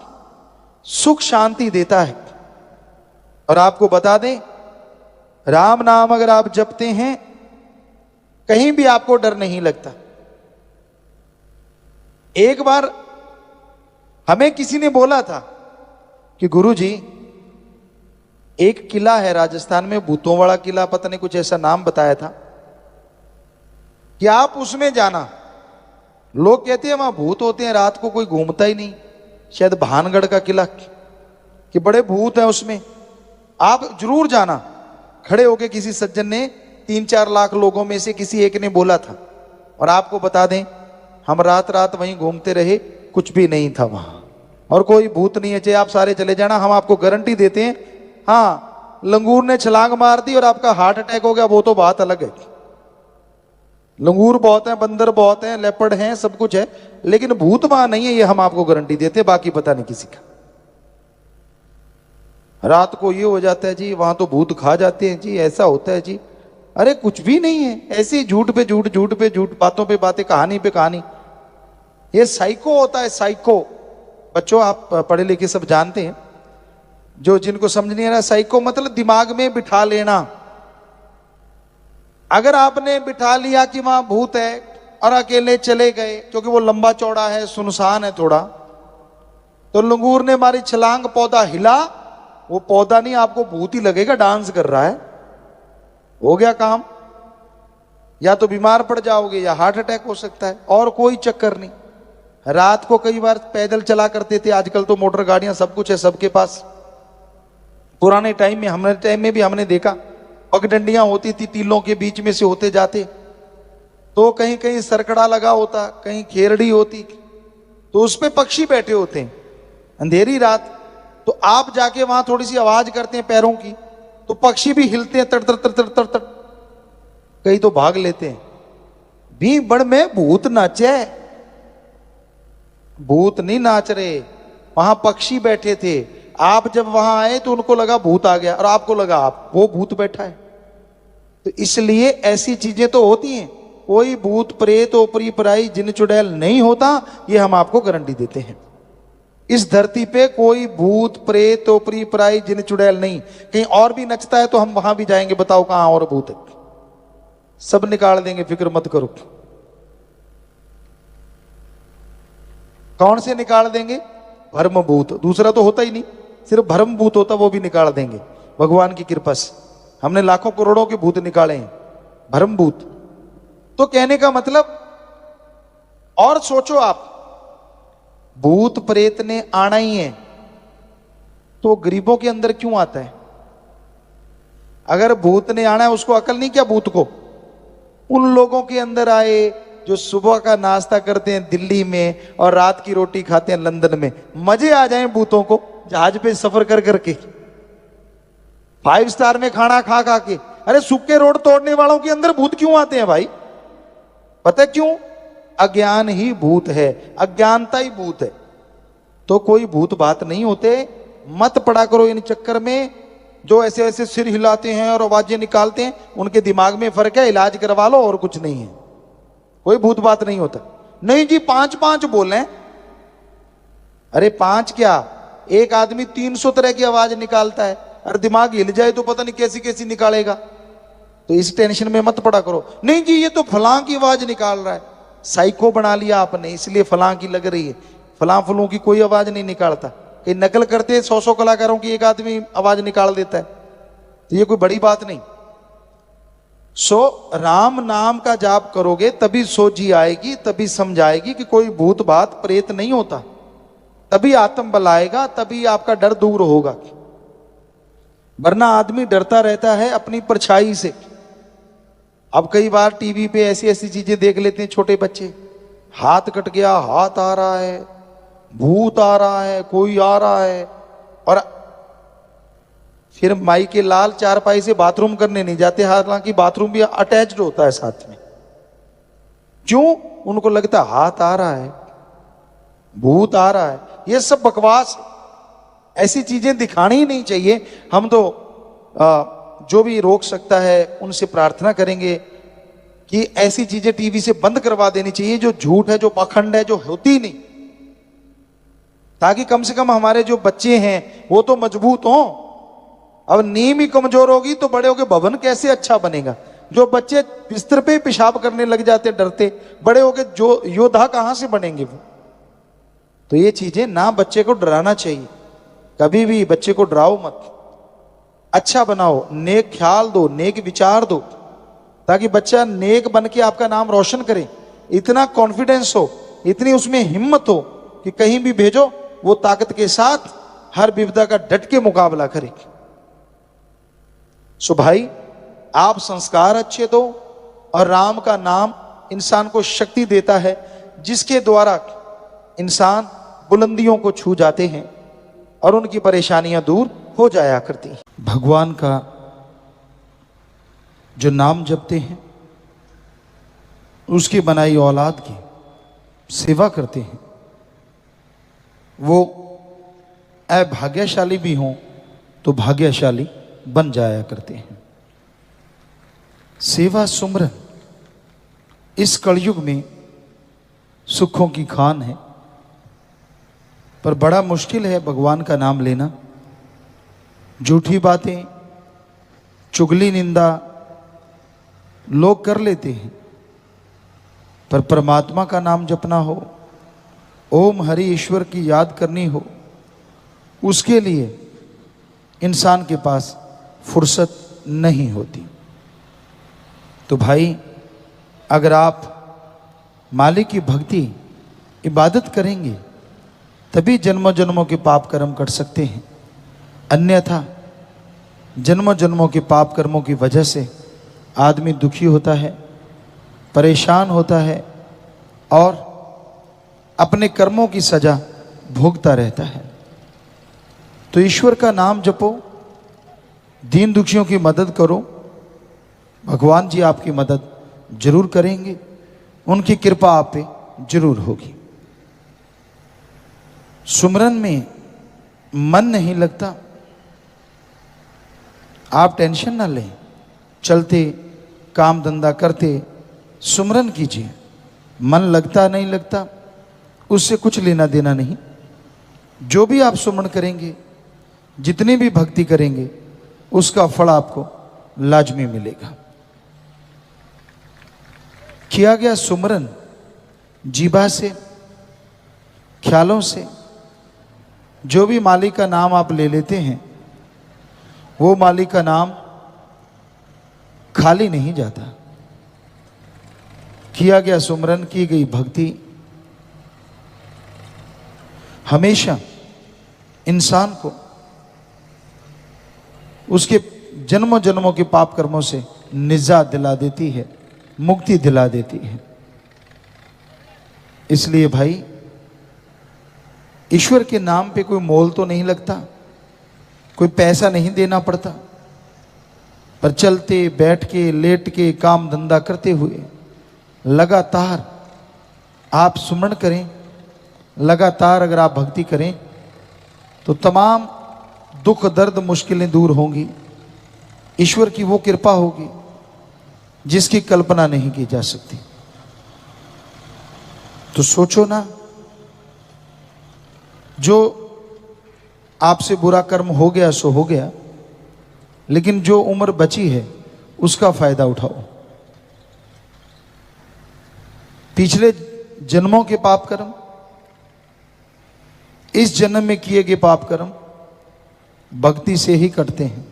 सुख शांति देता है। और आपको बता दें, राम नाम अगर आप जपते हैं कहीं भी आपको डर नहीं लगता। एक बार हमें किसी ने बोला था कि गुरुजी, एक किला है राजस्थान में, भूतों वाला किला, पता नहीं कुछ ऐसा नाम बताया था, कि आप उसमें जाना। लोग कहते हैं वहां भूत होते हैं, रात को कोई घूमता ही नहीं, शायद भानगढ़ का किला, कि बड़े भूत हैं उसमें, आप जरूर जाना। खड़े होके किसी सज्जन ने 3-4 लाख लोगों में से किसी एक ने बोला था। और आपको बता दें, हम रात रात वहीं घूमते रहे, कुछ भी नहीं था वहां, और कोई भूत नहीं है। चाहे आप सारे चले जाना, हम आपको गारंटी देते हैं। हाँ, लंगूर ने छलांग मार दी और आपका हार्ट अटैक हो गया, वो तो बात अलग है। लंगूर बहुत है, बंदर बहुत है, लेपर्ड हैं, सब कुछ है, लेकिन भूत वहां नहीं है, ये हम आपको गारंटी देते हैं। बाकी पता नहीं किसी का। रात को ये हो जाता है जी, वहां तो भूत खा जाते हैं जी, ऐसा होता है जी। अरे कुछ भी नहीं है, ऐसे ही झूठ पे झूठ, झूठ पे झूठ, बातों पे बातें, कहानी पे कहानी। ये साइको होता है, साइको। बच्चों, आप पढ़े लिखे सब जानते हैं, जो जिनको समझ नहीं आ रहा, साइको मतलब दिमाग में बिठा लेना। अगर आपने बिठा लिया कि वहां भूत है और अकेले चले गए, क्योंकि वो लंबा चौड़ा है, सुनसान है थोड़ा, तो लंगूर ने मारी छलांग, पौधा हिला, वो पौधा नहीं, आपको भूत ही लगेगा डांस कर रहा है, हो गया काम। या तो बीमार पड़ जाओगे या हार्ट अटैक हो सकता है, और कोई चक्कर नहीं। रात को कई बार पैदल चला करते थे, आजकल तो मोटर गाड़ियां सब कुछ है सबके पास। पुराने टाइम में, हमारे टाइम में भी हमने देखा पगडंडियां होती थी, टीलों के बीच में से होते जाते, तो कहीं कहीं सरकड़ा लगा होता, कहीं खेरड़ी होती, तो उस पे पक्षी बैठे होते हैं। अंधेरी रात, तो आप जाके वहां थोड़ी सी आवाज करते हैं पैरों की, तो पक्षी भी हिलते हैं, तड़ तड़ तड़ तड़ तड़ तड़, कई तो भाग लेते हैं। भी बड़ में भूत नाचे, भूत नहीं नाच रहे, वहां पक्षी बैठे थे। आप जब वहां आए तो उनको लगा भूत आ गया, और आपको लगा आप वो भूत बैठा है। तो इसलिए ऐसी चीजें तो होती हैं, कोई भूत प्रेत ओपरी पराई जिन चुड़ैल नहीं होता, ये हम आपको गारंटी देते हैं। इस धरती पे कोई भूत प्रेत ओपरी पराई जिन चुड़ैल नहीं। कहीं और भी नचता है तो हम वहां भी जाएंगे, बताओ कहां और भूत है, सब निकाल देंगे, फिक्र मत करो। कौन से निकाल देंगे? भ्रम भूत, दूसरा तो होता ही नहीं, सिर्फ भ्रम भूत होता, वो भी निकाल देंगे भगवान की कृपा से। हमने लाखों करोड़ों के भूत निकाले हैं, भ्रम भूत। तो कहने का मतलब, और सोचो आप, भूत प्रेत ने आना ही है तो गरीबों के अंदर क्यों आता है? अगर भूत ने आना है, उसको अकल नहीं क्या भूत को? उन लोगों के अंदर आए जो सुबह का नाश्ता करते हैं दिल्ली में और रात की रोटी खाते हैं लंदन में। मजे आ जाएं भूतों को जहाज पे सफर कर करके, 5 स्टार में खाना खा खा के। अरे सूखे रोड तोड़ने वालों के अंदर भूत क्यों आते हैं भाई? पता है क्यों? अज्ञान ही भूत है, अज्ञानता ही भूत है। तो कोई भूत बात नहीं होते, मत पड़ा करो इन चक्कर में। जो ऐसे ऐसे सिर हिलाते हैं और आवाजें निकालते हैं, उनके दिमाग में फर्क है, इलाज करवा लो, और कुछ नहीं है। कोई भूत बात नहीं होता। नहीं जी 5-5 बोले, अरे 5 क्या, एक आदमी 300 तरह की आवाज निकालता है, और दिमाग हिल जाए तो पता नहीं कैसी कैसी निकालेगा। तो इस टेंशन में मत पड़ा करो। नहीं जी ये तो फलां की आवाज निकाल रहा है, साइको बना लिया आपने, इसलिए फलां की लग रही है। फलां फलूं की कोई आवाज नहीं निकालता। कहीं नकल करते 100 कलाकारों की एक आदमी आवाज निकाल देता है, तो ये कोई बड़ी बात नहीं। सो राम नाम का जाप करोगे तभी सोझी आएगी, तभी समझ आएगी कि कोई भूत बात प्रेत नहीं होता, तभी आत्म बल आएगा, तभी आपका डर दूर होगा। वरना आदमी डरता रहता है अपनी परछाई से। अब कई बार टीवी पे ऐसी ऐसी चीजें देख लेते हैं छोटे बच्चे, हाथ कट गया, हाथ आ रहा है, भूत आ रहा है, कोई आ रहा है, और फिर माई के लाल चारपाई से बाथरूम करने नहीं जाते, हालांकि बाथरूम भी अटैच्ड होता है साथ में। क्यों? उनको लगता है हाथ आ रहा है, भूत आ रहा है। ये सब बकवास, ऐसी चीजें दिखानी ही नहीं चाहिए। हम तो जो भी रोक सकता है उनसे प्रार्थना करेंगे कि ऐसी चीजें टीवी से बंद करवा देनी चाहिए, जो झूठ है, जो पाखंड है, जो होती नहीं, ताकि कम से कम हमारे जो बच्चे हैं वो तो मजबूत हों। अब नींव ही कमजोर होगी तो बड़े होके भवन कैसे अच्छा बनेगा? जो बच्चे बिस्तर पे पेशाब करने लग जाते डरते, बड़े होके जो योद्धा कहां से बनेंगे वो? तो ये चीजें ना, बच्चे को डराना चाहिए, कभी भी बच्चे को डराओ मत, अच्छा बनाओ, नेक ख्याल दो, नेक विचार दो, ताकि बच्चा नेक बन के आपका नाम रोशन करे। इतना कॉन्फिडेंस हो, इतनी उसमें हिम्मत हो कि कहीं भी भेजो वो ताकत के साथ हर विपदा का डट के मुकाबला करे। सो भाई, आप संस्कार अच्छे दो, और राम का नाम इंसान को शक्ति देता है, जिसके द्वारा इंसान बुलंदियों को छू जाते हैं और उनकी परेशानियां दूर हो जाया करती हैं। भगवान का जो नाम जपते हैं, उसकी बनाई औलाद की सेवा करते हैं, वो अभाग्यशाली भी हों तो भाग्यशाली बन जाया करते हैं। सेवा सुमरन इस कलयुग में सुखों की खान है, पर बड़ा मुश्किल है भगवान का नाम लेना। झूठी बातें, चुगली निंदा, लोग कर लेते हैं, पर परमात्मा का नाम जपना हो, ओम हरि ईश्वर की याद करनी हो, उसके लिए इंसान के पास फुर्सत नहीं होती। तो भाई, अगर आप मालिक की भक्ति इबादत करेंगे तभी जन्मों जन्मों के पाप कर्म कट सकते हैं, अन्यथा जन्मों जन्मों के पाप कर्मों की वजह से आदमी दुखी होता है, परेशान होता है और अपने कर्मों की सजा भोगता रहता है। तो ईश्वर का नाम जपो, दीन दुखियों की मदद करो, भगवान जी आपकी मदद जरूर करेंगे, उनकी कृपा आप पे जरूर होगी। सुमरन में मन नहीं लगता, आप टेंशन ना लें, चलते काम धंधा करते सुमरन कीजिए। मन लगता नहीं लगता उससे कुछ लेना देना नहीं। जो भी आप सुमरन करेंगे, जितनी भी भक्ति करेंगे, उसका फल आपको लाजमी मिलेगा। किया गया सुमरन जीभा से, ख्यालों से, जो भी मालिक का नाम आप ले लेते हैं, वो मालिक का नाम खाली नहीं जाता। किया गया सुमरन, की गई भक्ति हमेशा इंसान को उसके जन्मों जन्मों के पाप कर्मों से निजात दिला देती है, मुक्ति दिला देती है। इसलिए भाई, ईश्वर के नाम पे कोई मोल तो नहीं लगता, कोई पैसा नहीं देना पड़ता, पर चलते बैठ के लेट के काम धंधा करते हुए लगातार आप सुमरण करें, लगातार अगर आप भक्ति करें तो तमाम दुख दर्द मुश्किलें दूर होंगी। ईश्वर की वो कृपा होगी जिसकी कल्पना नहीं की जा सकती। तो सोचो ना, जो आपसे बुरा कर्म हो गया सो हो गया, लेकिन जो उम्र बची है उसका फायदा उठाओ। पिछले जन्मों के पाप कर्म, इस जन्म में किए गए पाप कर्म भक्ति से ही कटते हैं,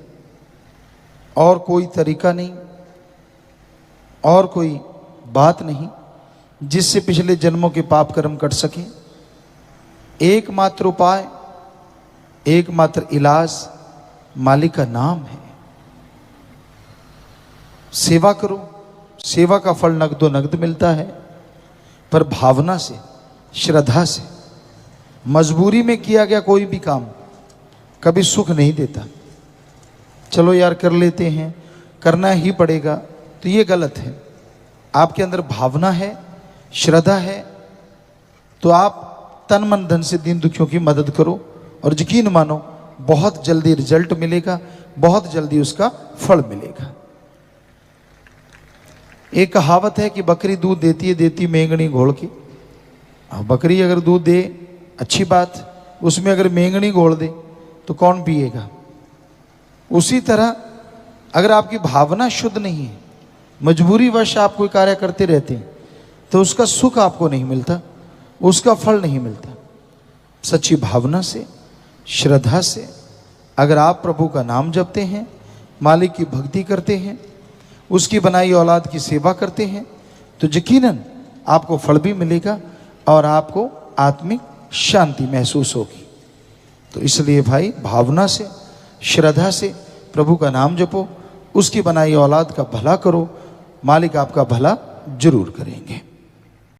और कोई तरीका नहीं, और कोई बात नहीं जिससे पिछले जन्मों के पाप कर्म कट सके। एकमात्र उपाय, एकमात्र इलाज मालिक का नाम है। सेवा करो, सेवा का फल नगदो नगद मिलता है, पर भावना से, श्रद्धा से। मजबूरी में किया गया कोई भी काम कभी सुख नहीं देता। चलो यार कर लेते हैं, करना ही पड़ेगा, तो ये गलत है। आपके अंदर भावना है, श्रद्धा है, तो आप तन मन धन से दीन दुखियों की मदद करो, और यकीन मानो बहुत जल्दी रिजल्ट मिलेगा, बहुत जल्दी उसका फल मिलेगा। एक कहावत है कि बकरी दूध देती है, देती मेंगनी घोल के। बकरी अगर दूध दे अच्छी बात, उसमें अगर मेंगनी घोल दे तो कौन पिएगा। उसी तरह अगर आपकी भावना शुद्ध नहीं है, मजबूरी वश आप कोई कार्य करते रहते हैं, तो उसका सुख आपको नहीं मिलता, उसका फल नहीं मिलता। सच्ची भावना से, श्रद्धा से अगर आप प्रभु का नाम जपते हैं, मालिक की भक्ति करते हैं, उसकी बनाई औलाद की सेवा करते हैं, तो यकीनन आपको फल भी मिलेगा और आपको आत्मिक शांति महसूस होगी। तो इसलिए भाई, भावना से, श्रद्धा से प्रभु का नाम जपो, उसकी बनाई औलाद का भला करो, मालिक आपका भला जरूर करेंगे।